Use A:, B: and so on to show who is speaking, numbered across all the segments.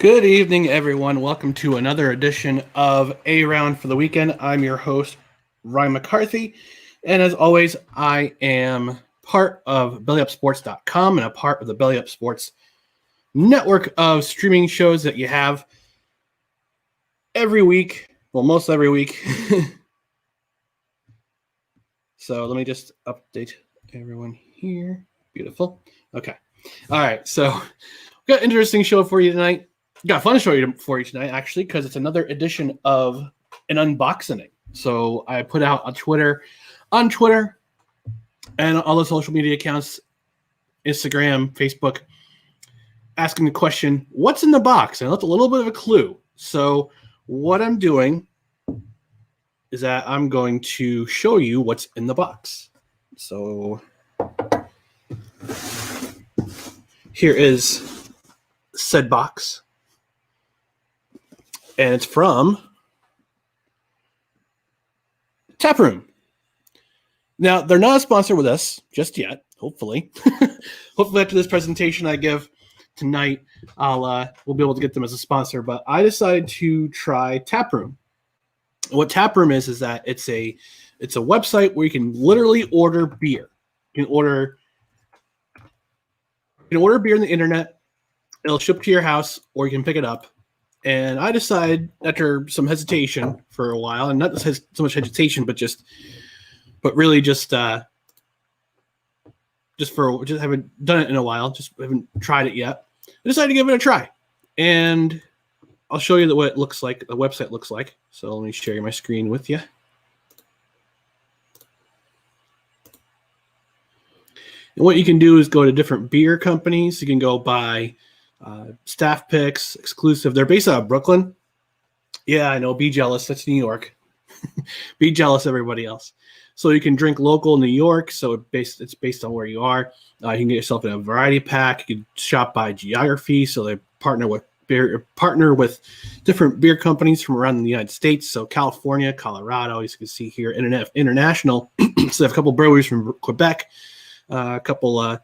A: Good evening, everyone. Welcome to another edition of A Round for the Weekend. I'm your host, Ryan McCarthy. And as always, I am part of BellyUpSports.com and a part of the Belly Up Sports network of streaming shows that you have every week. Well, most every week. So let me just update everyone here. Beautiful. Okay. All right, so we've got an interesting show for you tonight. Got a fun show for you tonight, actually, because it's another edition of an unboxing. So I put out on Twitter, and all the social media accounts, Instagram, Facebook, asking the question, what's in the box? And I left a little bit of a clue. So what I'm doing is that I'm going to show you what's in the box. So here is said box. And it's from Taproom. Now, they're not a sponsor with us just yet, hopefully. Hopefully after this presentation I give tonight, we'll be able to get them as a sponsor. But I decided to try Taproom. What Taproom is that it's a website where you can literally order beer. You can order beer on the internet. It'll ship to your house, or you can pick it up. And I decided, after some hesitation for a while, and not so much hesitation, but really just haven't done it in a while, just haven't tried it yet. I decided to give it a try, and I'll show you what it looks like, the website looks like. So let me share my screen with you. And what you can do is go to different beer companies. You can go buy staff picks, exclusive. They're based out of Brooklyn. Yeah, I know. Be jealous. That's New York. Be jealous, everybody else. So you can drink local New York. So it's based on where you are. You can get yourself in a variety pack. You can shop by geography. So they partner with different beer companies from around the United States. So California, Colorado, as you can see here, international. So they have a couple breweries from Quebec, a couple.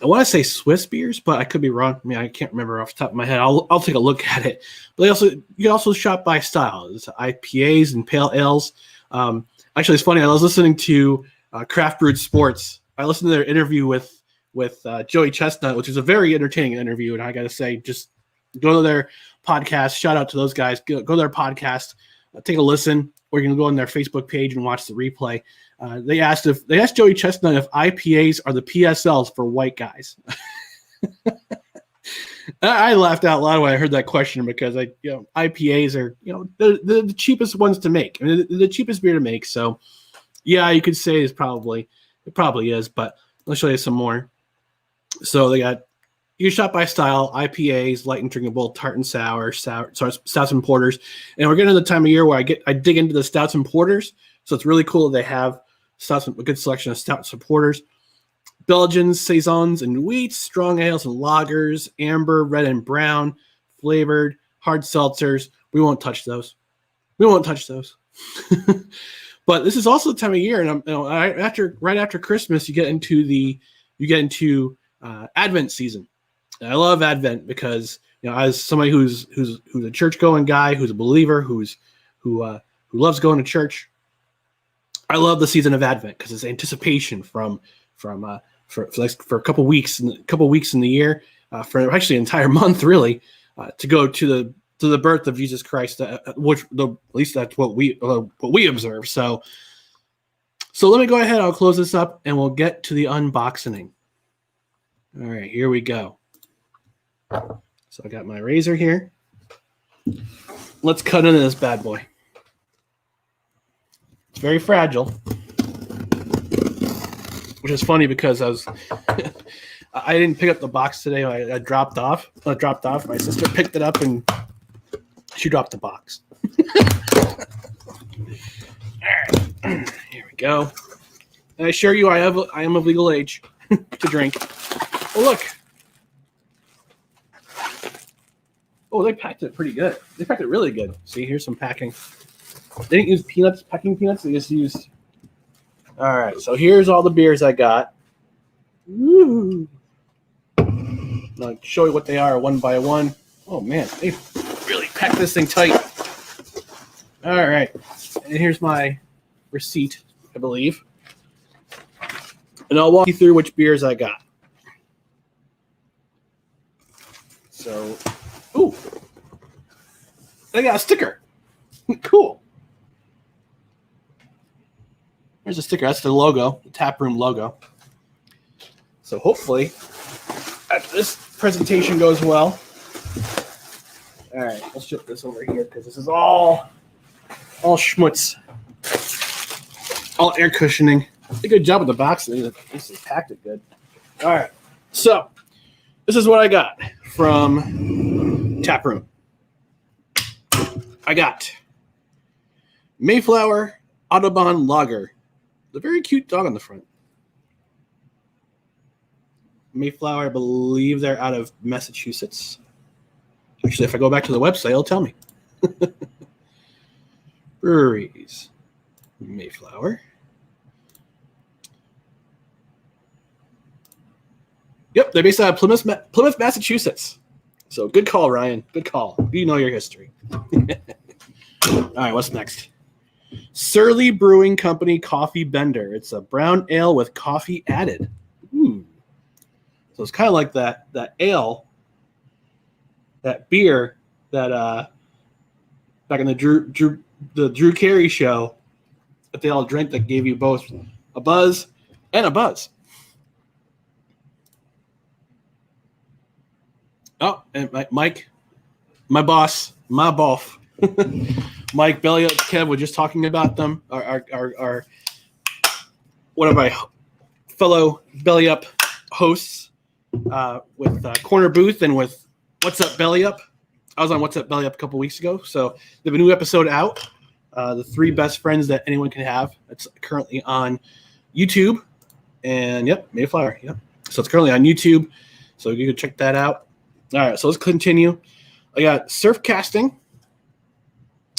A: I want to say Swiss beers, but I could be wrong. I mean, I can't remember off the top of my head. I'll take a look at it. But you can also shop by style. It's IPAs and pale ales. Actually, it's funny. I was listening to Craft Brewed Sports. I listened to their interview with Joey Chestnut, which is a very entertaining interview. And I got to say, just go to their podcast. Shout out to those guys. Go to their podcast, take a listen, or you can go on their Facebook page and watch the replay. They asked Joey Chestnut if IPAs are the PSLs for white guys. I laughed out loud when I heard that question because IPAs are the cheapest ones to make. I mean, the cheapest beer to make. So yeah, you could say it probably is, but I'll show you some more. So you can shop by style: IPAs, light and drinkable, tart and sour, stouts and porters. And we're getting to the time of year where I dig into the stouts and porters. So it's really cool that they have a good selection of stouts and porters, Belgians, saisons, and wheats, strong ales and lagers, amber, red and brown, flavored, hard seltzers. We won't touch those. But this is also the time of year, and right after Christmas, you get into Advent season. And I love Advent because as somebody who's a church going guy, who's a believer, who loves going to church, I love the season of Advent because it's anticipation for a couple weeks in the year, for actually an entire month really, to go to the birth of Jesus Christ, at least that's what we observe. So let me go ahead. I'll close this up and we'll get to the unboxing. All right, here we go. So I got my razor here. Let's cut into this bad boy. It's very fragile, which is funny because I didn't pick up the box today. I dropped off. My sister picked it up and she dropped the box. All right, here we go. And I assure you, I am of legal age to drink. Oh, look. Oh, they packed it pretty good. They packed it really good. See, here's some packing. They didn't use packing peanuts. They just used. All right, so here's all the beers I got. Woo! I'll show you what they are one by one. Oh man, they really packed this thing tight. All right, and here's my receipt, I believe, and I'll walk you through which beers I got. So, ooh, they got a sticker. Cool. There's a sticker. That's the logo, the Taproom logo. So hopefully this presentation goes well. All right, let's shift this over here because this is all schmutz, all air cushioning. Did a good job with the box. This is packed it good. All right, so this is what I got from Taproom. I got Mayflower Audubon Lager. The very cute dog on the front. Mayflower, I believe they're out of Massachusetts. Actually, if I go back to the website, it'll tell me. Breweries. Mayflower. Yep, they're based out of Plymouth, Massachusetts. So good call, Ryan. Good call. You know your history. All right, what's next? Surly Brewing Company Coffee Bender. It's a brown ale with coffee added. Ooh. So it's kind of like that ale, that beer that back in the Drew Carey show that they all drank that gave you both a buzz and a buzz. Oh, and Mike, my boss, Mike Belliot, Kev were just talking about them. Our one of my fellow Belly Up hosts with Corner Booth and with What's Up Belly Up. I was on What's Up Belly Up a couple weeks ago, so they have a new episode out. The 3 best friends that anyone can have. It's currently on YouTube, and yep, Mayflower. Yep, so it's currently on YouTube, so you can check that out. All right, so let's continue. I got Surf Casting.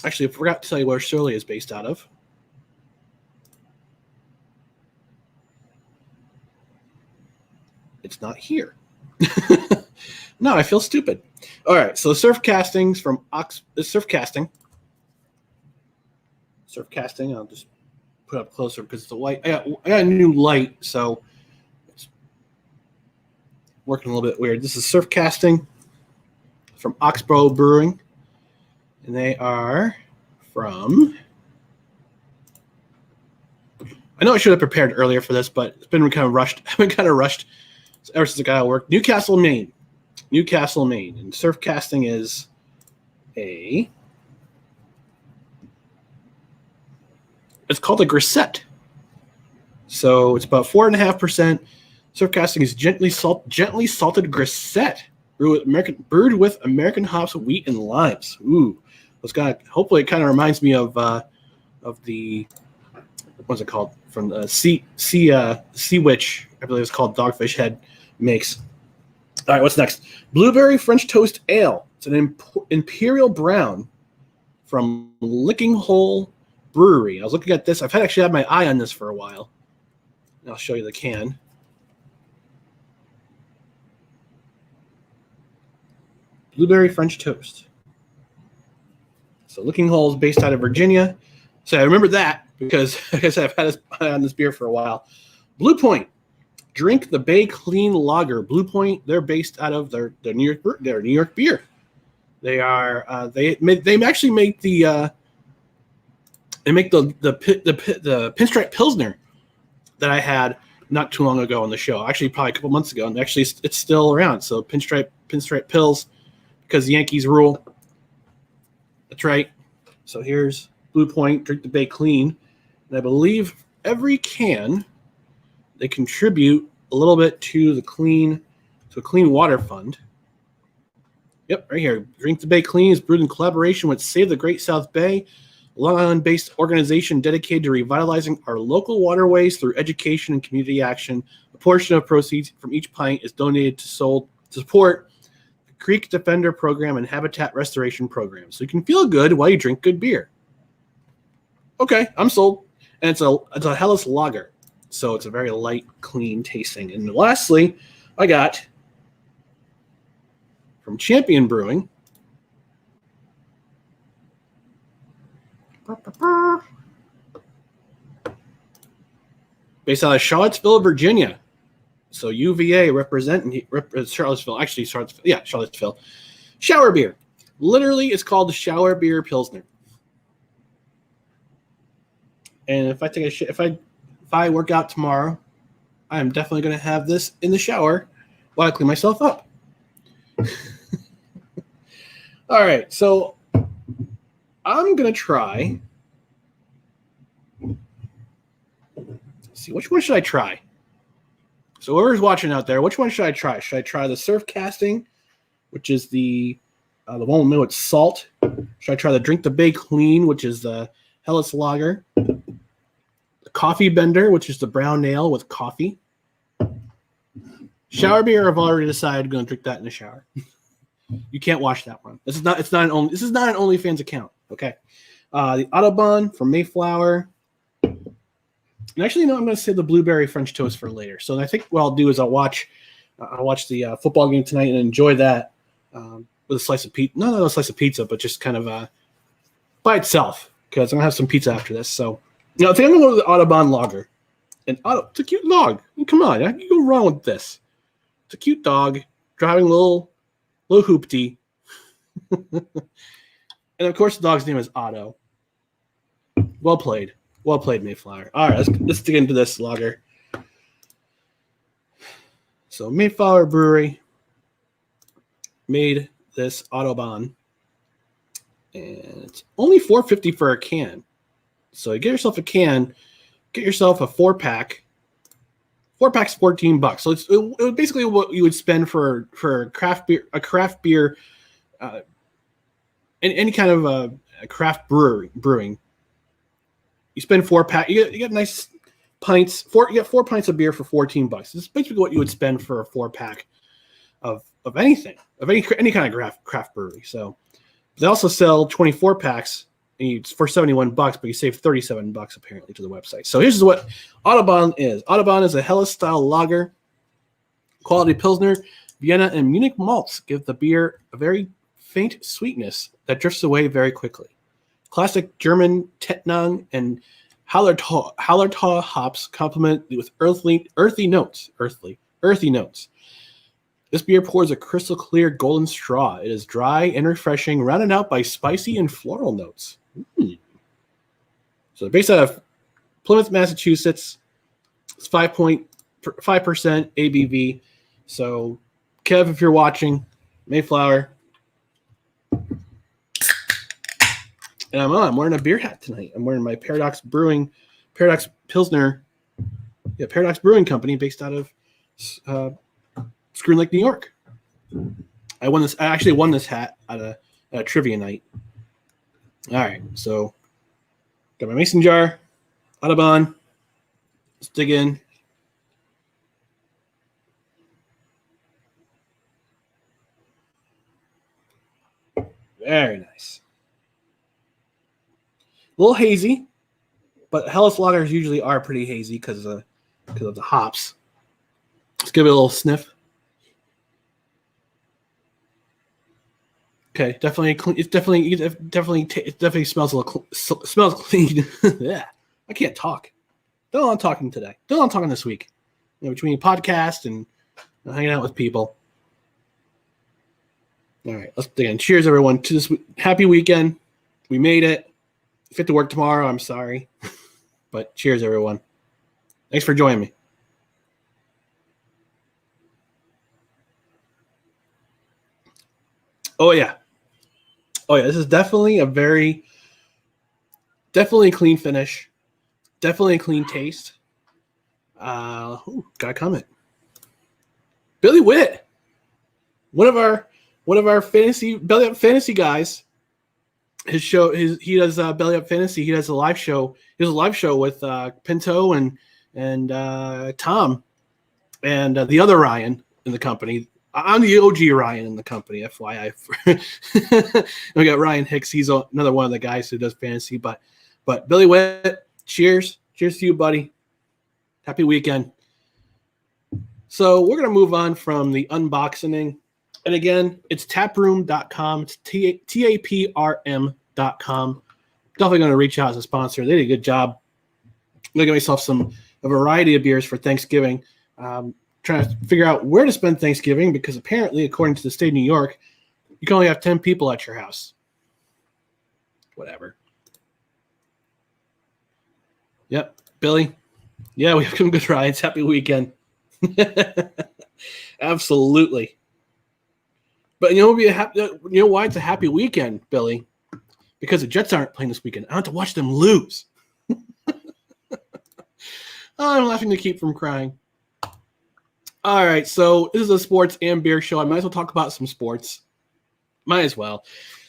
A: Actually, I forgot to tell you where Shirley is based out of. It's not here. No, I feel stupid. All right, so Surf Castings from Surf Casting. Surf Casting, I'll just put it up closer because it's a light. I got a new light, so it's working a little bit weird. This is Surf Casting from Oxbow Brewing, and they are from. I know I should have prepared earlier for this, but it's been kind of rushed. I've been kind of rushed ever since I got out of work. Newcastle, Maine. And Surf Casting is it's called a grisette. So it's about 4.5%. Surf Casting is gently salted grisette brewed with American hops, wheat, and limes. Ooh, hopefully it kind of reminds me of the what's it called from Sea Witch. I believe it's called Dogfish Head makes. All right, what's next? Blueberry French Toast Ale. It's an Imperial Brown from Licking Hole Brewery. I was looking at this. I've actually had my eye on this for a while. I'll show you the can. Blueberry French Toast. So Licking Hole is based out of Virginia. So I remember that because, like I said, I've had this eye on this beer for a while. Blue Point. Drink the Bay Clean Lager. Blue Point, they're based out of their New York beer. They are they actually make the Pinstripe Pilsner that I had not too long ago on the show. Actually, probably a couple months ago, and actually it's still around. So Pinstripe Pils, because the Yankees rule. That's right. So here's Blue Point. Drink the Bay Clean, and I believe every can they contribute a little bit to a clean water fund. Yep, right here. Drink the Bay Clean is brewed in collaboration with Save the Great South Bay, a Long Island-based organization dedicated to revitalizing our local waterways through education and community action. A portion of proceeds from each pint is donated to support the Creek Defender Program and Habitat Restoration Program. So you can feel good while you drink good beer. Okay, I'm sold. And it's a Helles lager. So it's a very light, clean tasting. And lastly, I got from Champion Brewing. Based out of Charlottesville, Virginia. So UVA representing Charlottesville. Actually, Charlottesville. Yeah, Charlottesville. Shower beer. Literally, it's called the Shower Beer Pilsner. And if I work out tomorrow, I am definitely going to have this in the shower while I clean myself up. All right, so I'm going to try. Let's see, which one should I try? So whoever's watching out there, which one should I try? Should I try the surf casting, which is the one with it's salt? Should I try the Drink the Bay Clean, which is the Helles Lager? The Coffee Bender, which is the brown ale with coffee. Shower beer, I've already decided I'm going to drink that in the shower. You can't watch that one. This is not an OnlyFans account. Okay. The Autobahn from Mayflower. And actually, no, I'm going to save the blueberry French toast for later. So I think what I'll do is I'll watch the football game tonight and enjoy that with a slice of pizza. Not a slice of pizza, but just kind of by itself, because I'm going to have some pizza after this. So, I think I'm going to go with the Autobahn Lager. And it's a cute dog. I mean, come on, how can you go wrong with this? It's a cute dog driving a little hoopty. And of course, the dog's name is Otto. Well played. Well played, Mayflower. All right, let's dig into this lager. So Mayflower Brewery made this Autobahn, and it's only $4.50 for a can. So you get yourself a can, get yourself a 4-pack. 4-pack's $14. So it's basically what you would spend for a craft beer, any kind of a craft brewing. You spend 4-pack. You get nice pints. You get 4 pints of beer for $14. This is basically what you would spend for a 4-pack of anything, of any kind of craft brewery. So they also sell 24 packs for $71, but you save $37 apparently to the website. So here's what Autobahn is. Autobahn is a Helles style lager, quality Pilsner, Vienna, and Munich malts give the beer a very faint sweetness that drifts away very quickly. Classic German Tettnang and Hallertau hops complement with earthy notes. This beer pours a crystal clear golden straw. It is dry and refreshing, rounded out by spicy and floral notes. So based out of Plymouth, Massachusetts. It's 5% ABV. So Kev, if you're watching, Mayflower. And I'm wearing a beer hat tonight. I'm wearing my Paradox Pilsner, Paradox Brewing Company, based out of Screw Lake, New York. I actually won this hat at a trivia night. All right, so got my mason jar, Autobahn. Let's dig in. Very nice. A little hazy, but Helles lagers usually are pretty hazy because of the hops. Let's give it a little sniff. Okay, definitely clean. It definitely smells a little smells clean. Yeah, I can't talk. Don't know I'm talking today. Don't know I'm talking this week. Between podcast and hanging out with people. All right, let's dig in. Cheers, everyone, to this happy weekend. We made it. If you have to work tomorrow, I'm sorry. But cheers, everyone. Thanks for joining me. Oh, yeah. This is definitely definitely a clean finish. Definitely a clean taste. Got a comment. Billy Witt, one of our Belly Up Fantasy guys. His show, he does Belly Up Fantasy. He does a live show. He does a live show with Pinto and Tom and the other Ryan in the company. I'm the OG Ryan in the company, FYI. We got Ryan Hicks. He's another one of the guys who does fantasy. But Billy Witt, cheers to you, buddy. Happy weekend. So we're gonna move on from the unboxing. And again, it's taproom.com. It's TAPRM.com. Definitely going to reach out as a sponsor. They did a good job. I'm going to get myself a variety of beers for Thanksgiving. Trying to figure out where to spend Thanksgiving because apparently, according to the state of New York, you can only have 10 people at your house. Whatever. Yep, Billy. Yeah, we have some good rides. Happy weekend. Absolutely. But you know why it's a happy weekend, Billy? Because the Jets aren't playing this weekend. I have to watch them lose. I'm laughing to keep from crying. All right, so this is a sports and beer show. I might as well talk about some sports. Might as well.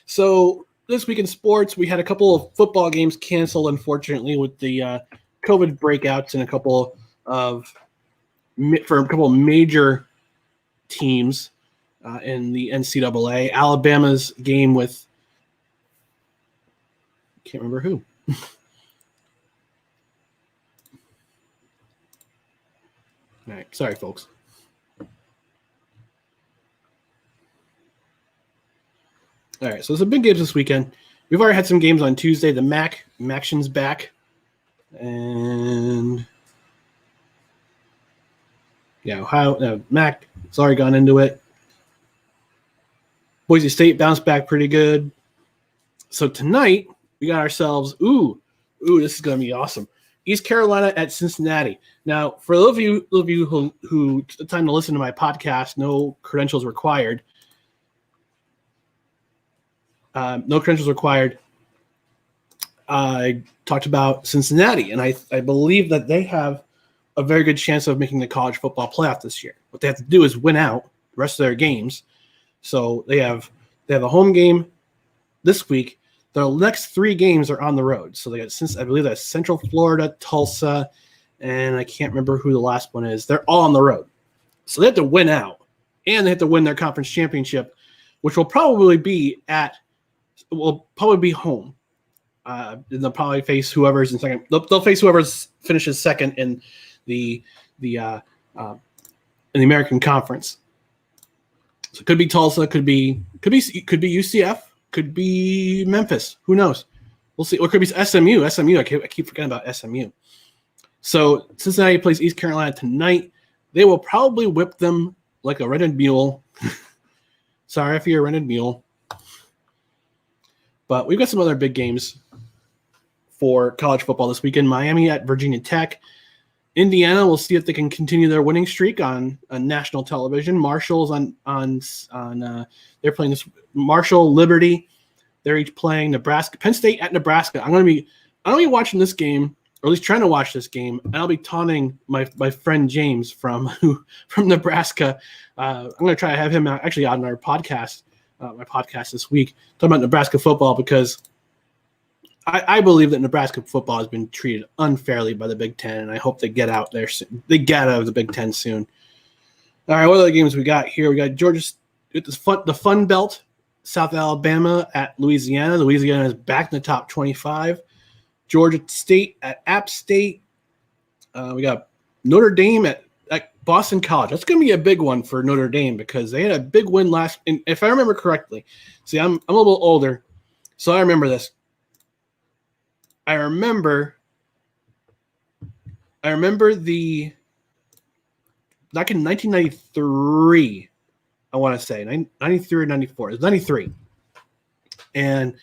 A: So this week in sports, we had a couple of football games canceled, unfortunately, with the COVID breakouts and for a couple of major teams in the NCAA. Alabama's game with can't remember who. All right, sorry, folks. All right, so some big games this weekend. We've already had some games on Tuesday. The Maction's back. And yeah, Ohio, Mac has already gone into it. Boise State bounced back pretty good. So tonight, we got ourselves, this is going to be awesome. East Carolina at Cincinnati. Now, for those of you who took the time to listen to my podcast, no credentials required. No credentials required. I talked about Cincinnati, and I believe that they have a very good chance of making the college football playoff this year. What they have to do is win out the rest of their games. So they have a home game this week. The next 3 games are on the road. So they got, I believe that's Central Florida, Tulsa, and I can't remember who the last one is. They're all on the road. So they have to win out, and they have to win their conference championship, which will probably be home. And they'll probably face whoever's in second. They'll face whoever finishes second in the American Conference. So it could be Tulsa, could be UCF, could be Memphis. Who knows? We'll see. Or it could be SMU. I keep forgetting about SMU. So Cincinnati plays East Carolina tonight. They will probably whip them like a rented mule. Sorry if you're a rented mule. But we've got some other big games for college football this weekend. Miami at Virginia Tech. Indiana, we'll see if they can continue their winning streak on national television. Marshall's they're playing this. Marshall, Liberty, they're each playing Nebraska. Penn State at Nebraska. I'm gonna be watching this game, or at least trying to watch this game, and I'll be taunting my friend James from Nebraska. I'm gonna try to have him actually on our podcast, my podcast this week, talking about Nebraska football, because I believe that Nebraska football has been treated unfairly by the Big Ten, and I hope they get out there soon. They get out of the Big Ten soon. All right, what other games we got here? We got Georgia, the Fun Belt, South Alabama at Louisiana. Louisiana is back in the top 25. Georgia State at App State. We got Notre Dame at Boston College. That's going to be a big one for Notre Dame, because they had a big win and if I remember correctly. See, I'm a little older, so I remember this. I remember back in 1993, I want to say 93 or 94. It was 93, and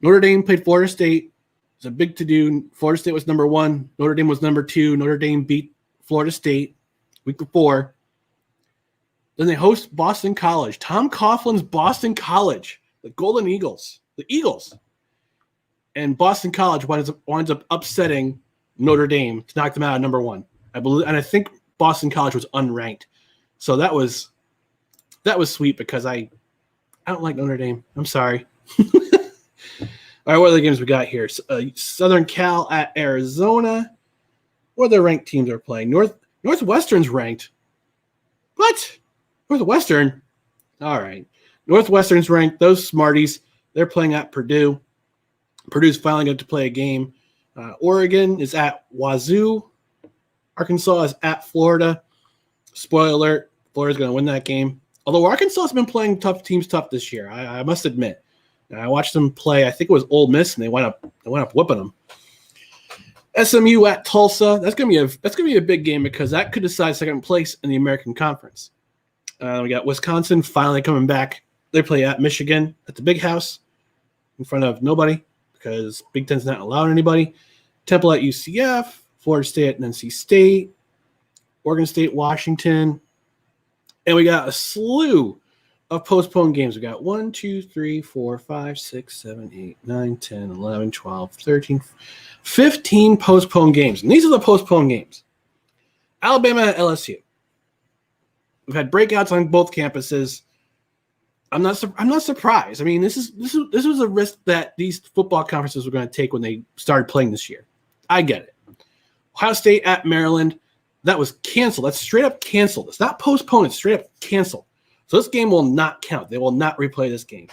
A: Notre Dame played Florida State. It was a big to-do. Florida State was number 1. Notre Dame was number 2. Notre Dame beat Florida State week before. Then they host Boston College. Tom Coughlin's Boston College, the Golden Eagles, the Eagles. And Boston College winds up upsetting Notre Dame to knock them out at number 1. I believe, and I think Boston College was unranked. So that was sweet, because I don't like Notre Dame. I'm sorry. All right, what are the games we got here? Southern Cal at Arizona. What other ranked teams are playing? Northwestern's ranked. What? Northwestern? All right. Northwestern's ranked. Those smarties, they're playing at Purdue. Purdue's finally going to play a game. Oregon is at Wazoo. Arkansas is at Florida. Spoiler alert, Florida's going to win that game. Although Arkansas has been playing tough this year, I must admit. I watched them play. I think it was Ole Miss, and they went up whipping them. SMU at Tulsa. That's gonna be a big game, because that could decide second place in the American Conference. We got Wisconsin finally coming back. They play at Michigan at the Big House in front of nobody, because Big Ten's not allowing anybody. Temple at UCF, Florida State at NC State, Oregon State, Washington, and we got a slew of postponed games. We got 1, 2, 3, 4, 5, 6, 7, 8, 9, 10, 11, 12, 13, 15 postponed games. And these are the postponed games. Alabama and LSU. We've had breakouts on both campuses. I'm not surprised. I mean, this was a risk that these football conferences were going to take when they started playing this year. I get it. Ohio State at Maryland, that was canceled. That's straight up canceled. It's not postponed. It's straight up canceled. So this game will not count. They will not replay this game.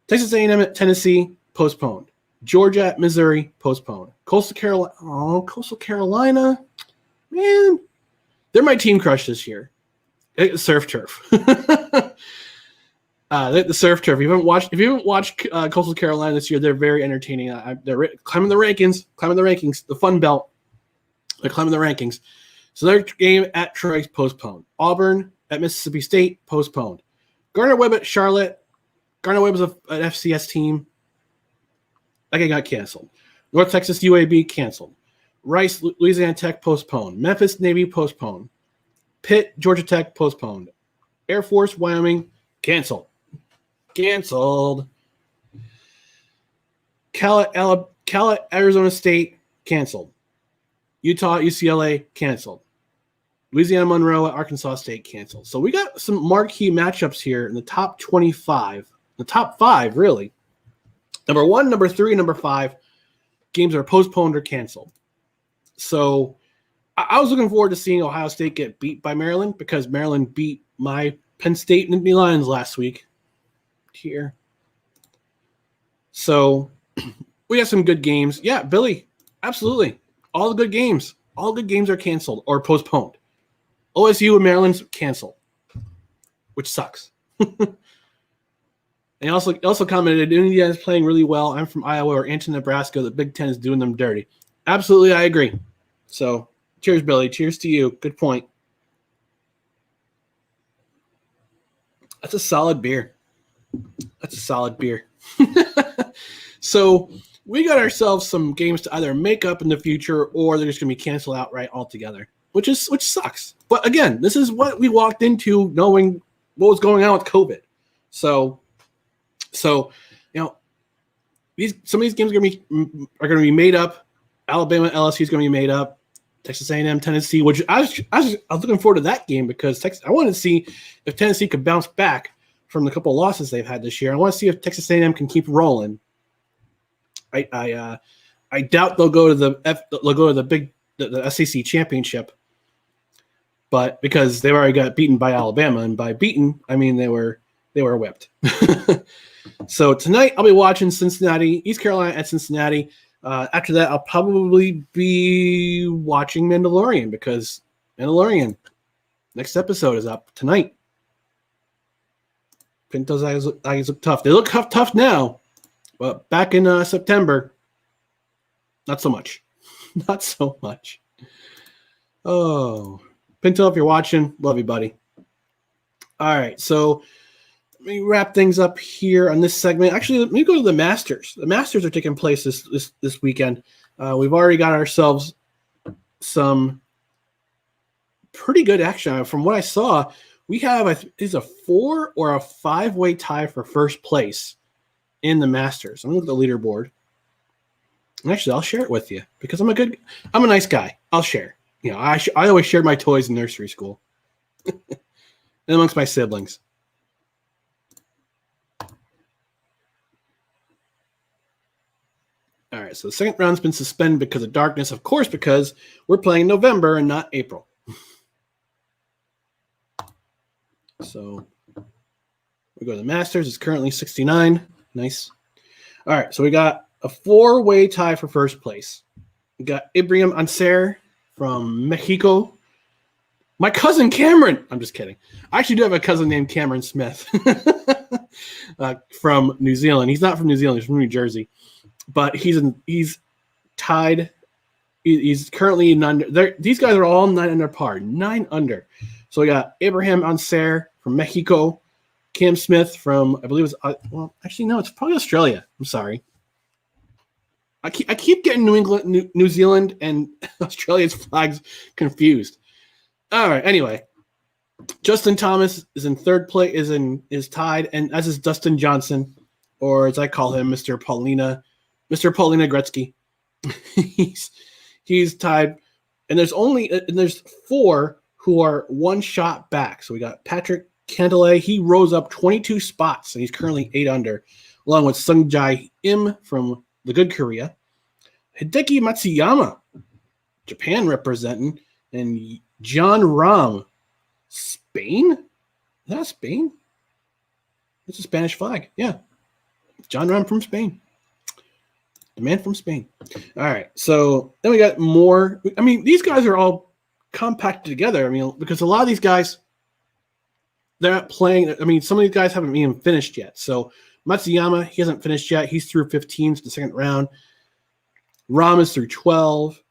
A: Texas A&M at Tennessee, postponed. Georgia at Missouri, postponed. Coastal Carolina, man, they're my team crush this year. Surf turf. The surf turf. If you haven't watched Coastal Carolina this year, they're very entertaining. They're climbing the rankings, the Fun Belt. They're climbing the rankings. So their game at Troy's postponed. Auburn at Mississippi State, postponed. Gardner-Webb at Charlotte. Gardner-Webb is an FCS team. That game got canceled. North Texas UAB, canceled. Rice, Louisiana Tech, postponed. Memphis, Navy, postponed. Pitt, Georgia Tech, postponed. Air Force, Wyoming, canceled. Cal at Arizona State, canceled. Utah, UCLA, canceled. Louisiana Monroe at Arkansas State, canceled. So we got some marquee matchups here in the top 25. The top 5, really. Number 1, number 3, number 5 games are postponed or canceled. So I was looking forward to seeing Ohio State get beat by Maryland because Maryland beat my Penn State Nittany Lions last week. Here. So we got some good games. Yeah, Billy, absolutely. All the good games. All good games are canceled or postponed. OSU and Maryland's canceled, which sucks. And he also commented, Indiana is playing really well. I'm from Iowa or Anton, Nebraska. The Big Ten is doing them dirty. Absolutely, I agree. So cheers, Billy. Cheers to you. Good point. That's a solid beer. So we got ourselves some games to either make up in the future or they're just going to be canceled outright altogether, which sucks. But again, this is what we walked into knowing what was going on with COVID. So some of these games are going to be made up. Alabama, LSU is going to be made up. Texas A&M, Tennessee, which I was looking forward to that game because I wanted to see if Tennessee could bounce back from the couple of losses they've had this year. I want to see if Texas A&M can keep rolling. I doubt they'll go to the SEC championship, but because they've already got beaten by Alabama, and by beaten I mean they were whipped. So tonight I'll be watching East Carolina at Cincinnati. After that, I'll probably be watching Mandalorian because Mandalorian next episode is up tonight. Pinto's eyes look tough. They look tough now, but back in September, not so much. Not so much. Oh, Pinto, if you're watching, love you, buddy. All right, so let me wrap things up here on this segment. Actually, let me go to the Masters. The Masters are taking place this weekend. We've already got ourselves some pretty good action. From what I saw, we have is a 4 or a 5-way tie for first place in the Masters. I'm going to look at the leaderboard. And actually, I'll share it with you because I'm a nice guy. I'll share. I always shared my toys in nursery school and amongst my siblings. All right, so the second round's been suspended because of darkness, of course, because we're playing November and not April. So we go to the Masters. It's currently 69. Nice. All right, so we got a 4-way tie for first place. We got Ibrahim Anser from Mexico. My cousin Cameron. I'm just kidding. I actually do have a cousin named Cameron Smith from New Zealand. He's not from New Zealand. He's from New Jersey. But he's tied. He's currently none. These guys are all 9 under par. 9 under. So we got Abraham Anser from Mexico, Cam Smith from, I believe it's probably Australia. I'm sorry. I keep getting New Zealand, and Australia's flags confused. All right. Anyway, Justin Thomas is in third place, is tied, and as is Dustin Johnson, or as I call him, Mr. Paulina Gretzky. he's tied, and there's 4 who are 1 shot back. So we got Patrick Cantlay. He rose up 22 spots, and he's currently 8 under, along with Sungjae Im from the Good Korea, Hideki Matsuyama, Japan representing, and John Ram, Spain? Is that Spain? It's a Spanish flag. Yeah. John Ram from Spain. The man from Spain. All right. So then we got more. I mean, these guys are all compacted together. I mean, because a lot of these guys, they're not playing. I mean, some of these guys haven't even finished yet. So Matsuyama, he hasn't finished yet. He's through 15 to the second round. Ram is through 12.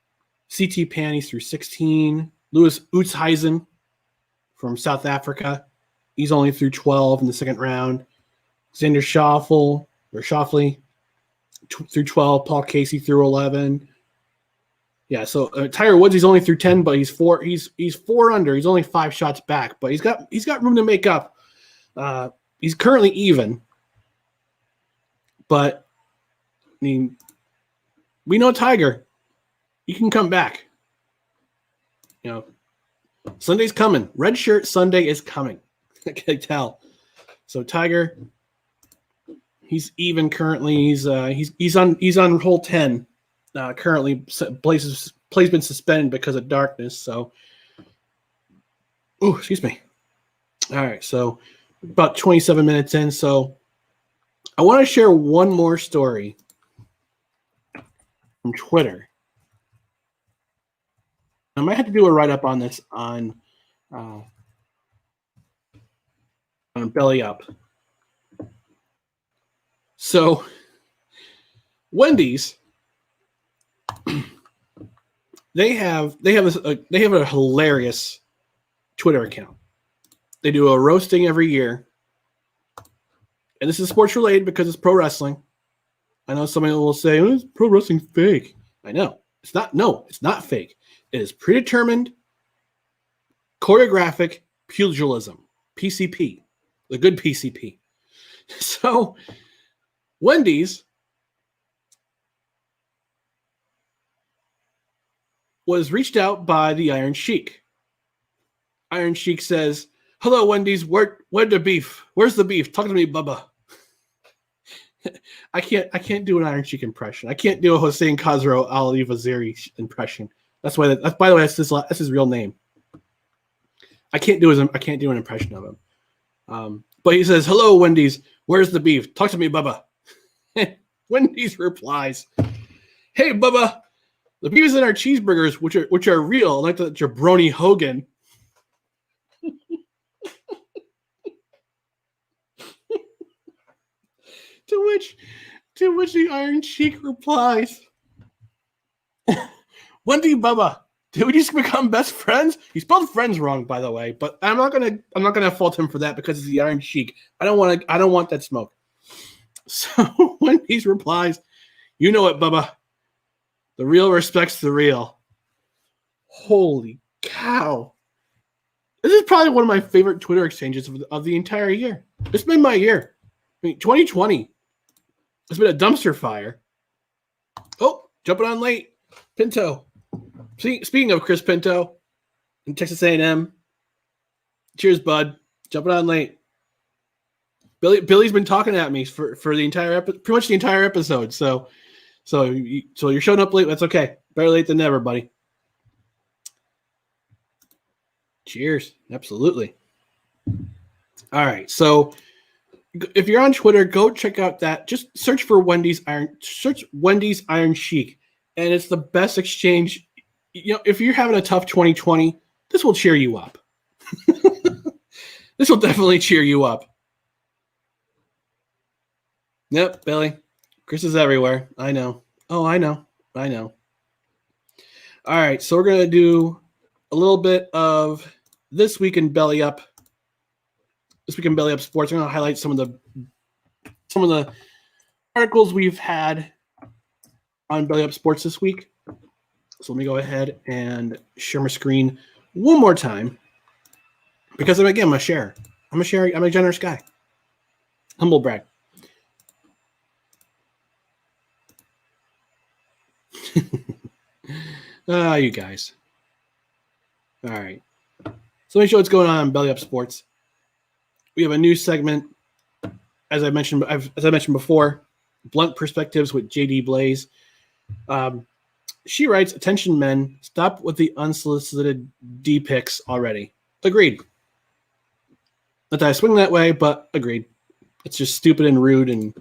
A: CT Pan, he's through 16. Louis Oosthuizen from South Africa, he's only through 12 in the second round. Xander Schauffele through 12. Paul Casey through 11. Yeah, so Tiger Woods, he's only through 10, but he's 4 under. He's only 5 shots back, but he's got room to make up. He's currently even, but I mean, we know Tiger, he can come back. You know, Sunday's coming. Red shirt Sunday is coming. I can tell. So Tiger, he's even currently. He's on hole 10. Currently, play's been suspended because of darkness. So, excuse me. All right, so about 27 minutes in. So, I want to share one more story from Twitter. I might have to do a write-up on this on Belly Up. So, Wendy's, they have a hilarious Twitter account. They do a roasting every year, and this is sports related because it's pro wrestling. I know somebody will say, "Oh, is pro wrestling fake?" I know it's not. No, it's not fake. It is predetermined, choreographic pugilism, PCP, the good PCP. So, Wendy's was reached out by the Iron Sheik. Iron Sheik says, "Hello, Wendy's. Where's the beef? Where's the beef? Talk to me, Bubba." I can't do an Iron Sheik impression. I can't do a Hossein Khosrow Ali Vaziri impression. That's why. By the way, that's his real name. I can't do an impression of him. But he says, "Hello, Wendy's. Where's the beef? Talk to me, Bubba." Wendy's replies, "Hey, Bubba, the beef is in our cheeseburgers, which are real, like the jabroni Hogan." To which the Iron Sheik replies, "Wendy, Bubba, did we just become best friends?" He spelled friends wrong, by the way, but I'm not gonna fault him for that because it's the Iron Sheik. I don't want that smoke. So Wendy's replies, "You know it, Bubba. The real respects the real." Holy cow! This is probably one of my favorite Twitter exchanges of the entire year. It's been my year. I mean, 2020. It's been a dumpster fire. Oh, jumping on late. Pinto. Speaking of Chris Pinto in Texas A&M, cheers, bud. Jumping on late. Billy's been talking at me for the entire pretty much the entire episode. So you're showing up late. That's okay. Better late than never, buddy. Cheers. Absolutely. All right. So if you're on Twitter, go check out that. Just search for Wendy's Iron Sheik, and it's the best exchange. You know, if you're having a tough 2020, this will cheer you up. This will definitely cheer you up. Yep, Billy. Chris is everywhere. I know. Oh, I know. All right, so we're gonna do a little bit of This Week in Belly Up. This Week in Belly Up Sports. I'm gonna highlight some of the articles we've had on Belly Up Sports this week. So let me go ahead and share my screen one more time. because I'm a sharer. I'm a generous guy. Humble brag. You guys. All right. So let me show what's going on Belly Up Sports. We have a new segment, as I mentioned before, Blunt Perspectives with JD Blaze. She writes, "Attention men, stop with the unsolicited D pics already." Agreed. Not that I swing that way, but agreed. It's just stupid and rude, and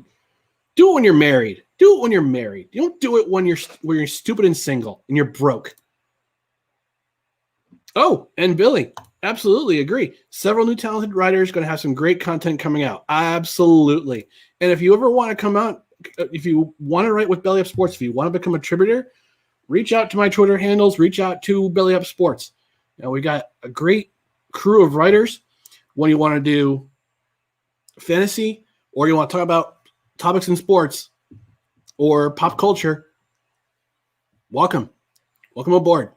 A: do it when you're married. Do it when you're married. You don't do it when you're stupid and single and you're broke. Oh, and Billy, absolutely agree. Several new talented writers going to have some great content coming out. Absolutely. And if you ever want to come out, if you want to write with Belly Up Sports, if you want to become a contributor, reach out to my Twitter handles, reach out to Belly Up Sports. Now, we got a great crew of writers. When you want to do fantasy, or you want to talk about topics in sports or pop culture, welcome aboard.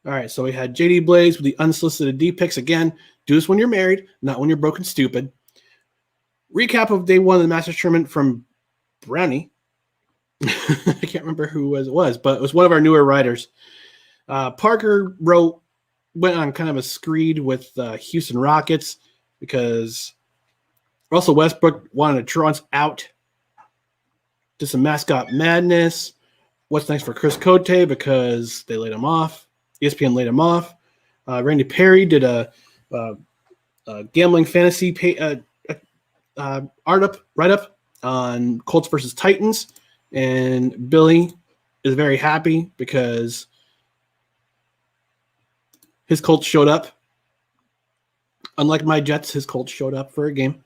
A: All right, so we had JD Blaze with the unsolicited D picks. Again, do this when you're married, not when you're broke and stupid. Recap of day one of the Masters tournament from Brownie. I can't remember who it was, but it was one of our newer writers. Parker went on kind of a screed with Houston Rockets because Russell Westbrook wanted Toronto out. Did some mascot madness. What's next for Chris Cote because they laid him off. ESPN laid him off. Randy Perry did a gambling fantasy write-up on Colts versus Titans. And Billy is very happy because his Colts showed up. Unlike my Jets, his Colts showed up for a game.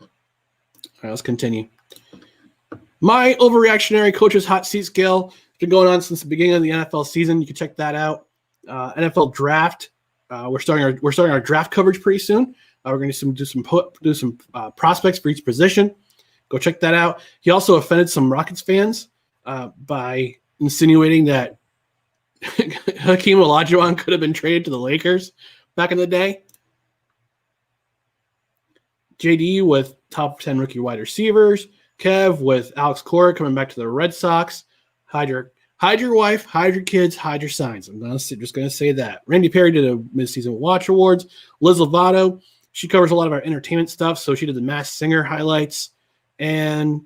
A: All right, let's continue. My overreactionary coach's hot seat scale has been going on since the beginning of the NFL season. You can check that out. NFL draft. We're starting our draft coverage pretty soon. We're going to do some prospects for each position. Go check that out. He also offended some Rockets fans by insinuating that Hakeem Olajuwon could have been traded to the Lakers back in the day. JD with top 10 rookie wide receivers. Kev with Alex Cora coming back to the Red Sox. Hide your wife, hide your kids, hide your signs. I'm just going to say that. Randy Perry did a midseason watch awards. Liz Lovato, she covers a lot of our entertainment stuff, so she did the Masked Singer highlights. And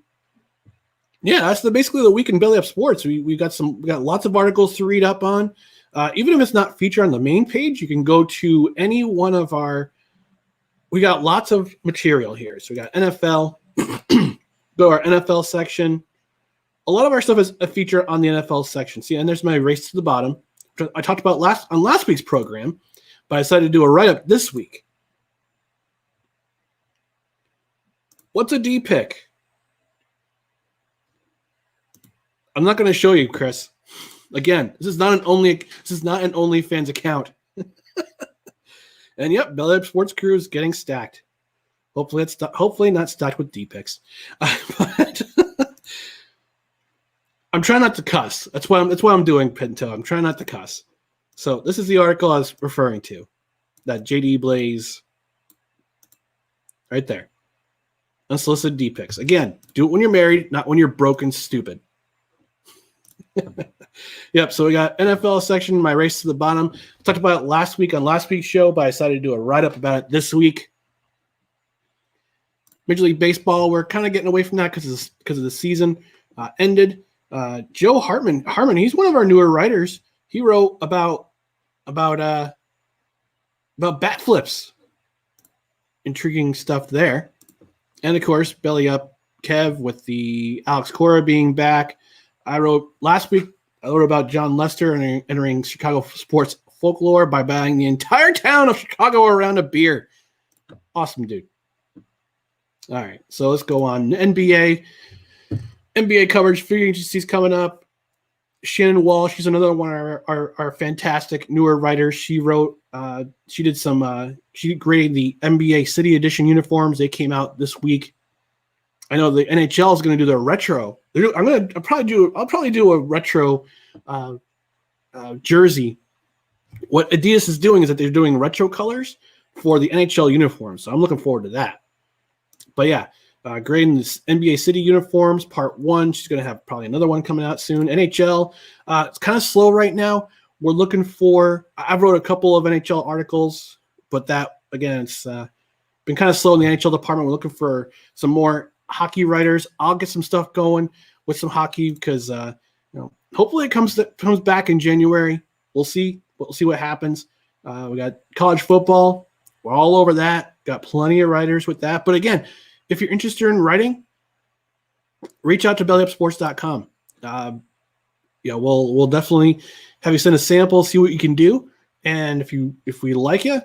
A: yeah, that's basically the week in Belly Up Sports. We got lots of articles to read up on. Even if it's not featured on the main page, you can go to any one of our. We got lots of material here. So we got NFL. Go to our NFL section. A lot of our stuff is a feature on the NFL section. See, and there's my race to the bottom. I talked about on last week's program, but I decided to do a write-up this week. What's a D pick? I'm not going to show you, Chris. Again, this is not an OnlyFans account. And yep, Belly Up Sports Crew is getting stacked. Hopefully not stacked with D picks. But I'm trying not to cuss. That's why I'm doing Pinto. I'm trying not to cuss. So this is the article I was referring to. That JD Blaze right there. Unsolicited D picks. Again, do it when you're married, not when you're broke and stupid. Yep, so we got NFL section, my race to the bottom. Talked about it last week on last week's show, but I decided to do a write-up about it this week. Major League Baseball, we're kind of getting away from that because of the season ended. Joe Hartman, he's one of our newer writers. He wrote about bat flips. Intriguing stuff there. And, of course, Belly Up Kev with the Alex Cora being back. Last week, I wrote about John Lester entering Chicago sports folklore by buying the entire town of Chicago a round of beer. Awesome, dude. All right, so let's go on. NBA coverage, free agencies coming up. Shannon Wall, she's another one of our fantastic newer writers. She wrote, she graded the NBA City Edition uniforms. They came out this week. I know the NHL is going to do their retro. I'll probably do a retro jersey what Adidas is doing is that they're doing retro colors for the NHL uniforms. So I'm looking forward to that. But yeah, grading this NBA City uniforms, part 1. She's going to have probably another one coming out soon. NHL, it's kind of slow right now. We're looking for, I've wrote a couple of NHL articles, but that, again, it's been kind of slow in the NHL department. We're looking for some more hockey writers. I'll get some stuff going with some hockey because, hopefully it comes back in January. We'll see. We'll see what happens. We got college football. We're all over that. Got plenty of writers with that. But again, if you're interested in writing, reach out to bellyupsports.com. We'll definitely have you send a sample, see what you can do, and if we like you,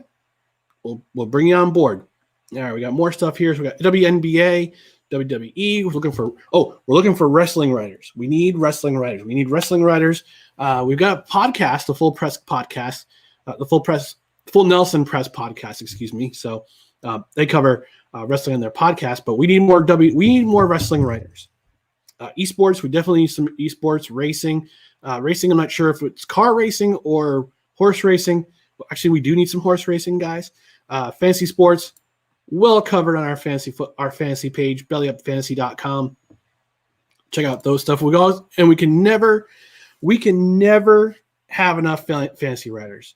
A: we'll bring you on board. All right, we got more stuff here. So we got WNBA, WWE. We're looking for wrestling writers. We need wrestling writers. We've got a podcast, the Full Press podcast, Full Nelson Press podcast. Excuse me. So they cover wrestling in their podcast, but we need more wrestling writers. Esports, we definitely need some esports. Racing, I'm not sure if it's car racing or horse racing. Well, actually, we do need some horse racing guys. Fantasy sports, well covered on our fantasy page, bellyupfantasy.com. Check out those stuff. We can never have enough fantasy writers.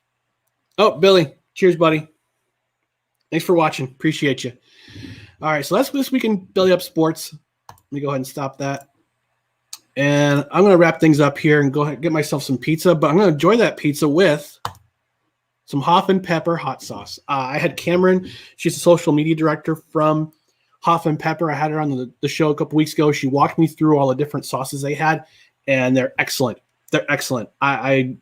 A: Oh, Billy, cheers, buddy. Thanks for watching. Appreciate you. All right, so that's this week in Belly Up Sports. Let me go ahead and stop that. And I'm going to wrap things up here and go ahead and get myself some pizza, but I'm going to enjoy that pizza with some Hoff and Pepper hot sauce. I had Cameron. She's the social media director from Hoff and Pepper. I had her on the show a couple weeks ago. She walked me through all the different sauces they had, and they're excellent. I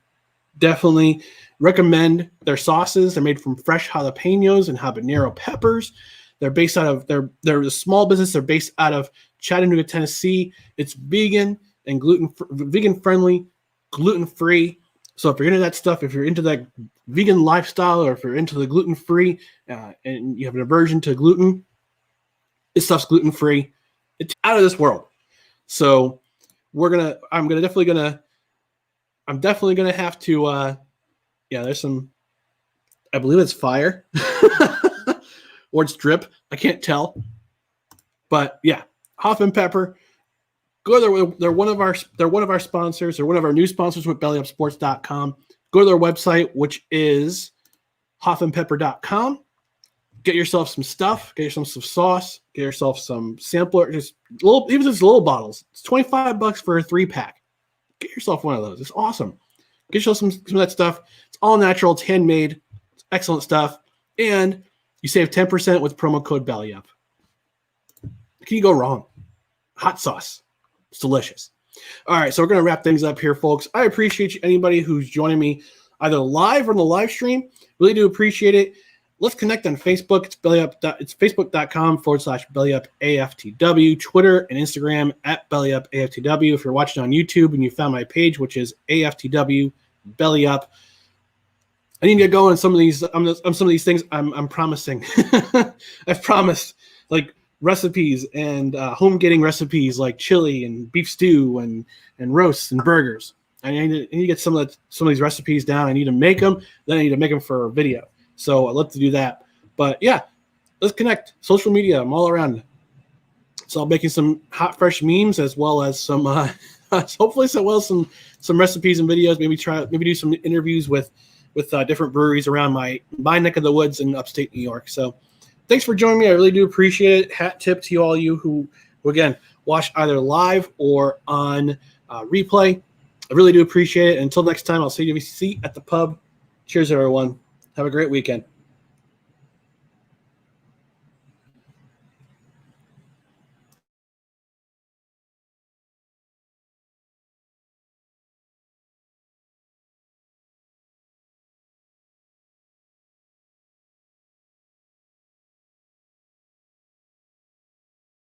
A: definitely recommend their sauces. They're made from fresh jalapenos and habanero peppers. They're based out of they're a small business. They're based out of Chattanooga, Tennessee. It's vegan and vegan friendly, gluten free. So if you're into that stuff, if you're into that vegan lifestyle, or if you're into the gluten free and you have an aversion to gluten, this stuff's gluten free. It's out of this world. So I'm definitely gonna have to. There's some. I believe it's fire. Or it's drip. I can't tell. But yeah, Hoff and Pepper. Go there. They're one of our sponsors. They're one of our new sponsors with bellyupsports.com. Go to their website, which is hoffandpepper.com. Get yourself some stuff. Get yourself some sauce. Get yourself some sampler. Even just little bottles. It's $25 for a 3-pack. Get yourself one of those. It's awesome. Get yourself some of that stuff. It's all natural. It's handmade. It's excellent stuff. And you save 10% with promo code BELLYUP. Can you go wrong? Hot sauce. It's delicious. All right, so we're going to wrap things up here, folks. I appreciate anybody who's joining me either live or on the live stream. Really do appreciate it. Let's connect on Facebook. It's BellyUp. It's facebook.com/BellyUpAFTW. Twitter and Instagram @BellyUpAFTW. If you're watching on YouTube and you found my page, which is AFTW BellyUp. I need to get going on some of these. On some of these things. I'm promising. I've promised like recipes and home getting recipes like chili and beef stew and roasts and burgers. I need to get some of these recipes down. I need to make them. Then I need to make them for a video. So I'd love to do that. But yeah, let's connect. Social media. I'm all around. So I'm making some hot, fresh memes as well as some hopefully some recipes and videos. Maybe do some interviews with different breweries around my neck of the woods in upstate New York. So thanks for joining me. I really do appreciate it. Hat tip to all you who again watch either live or on replay. I really do appreciate it. Until next time, I'll see you at the pub. Cheers, everyone. Have a great weekend.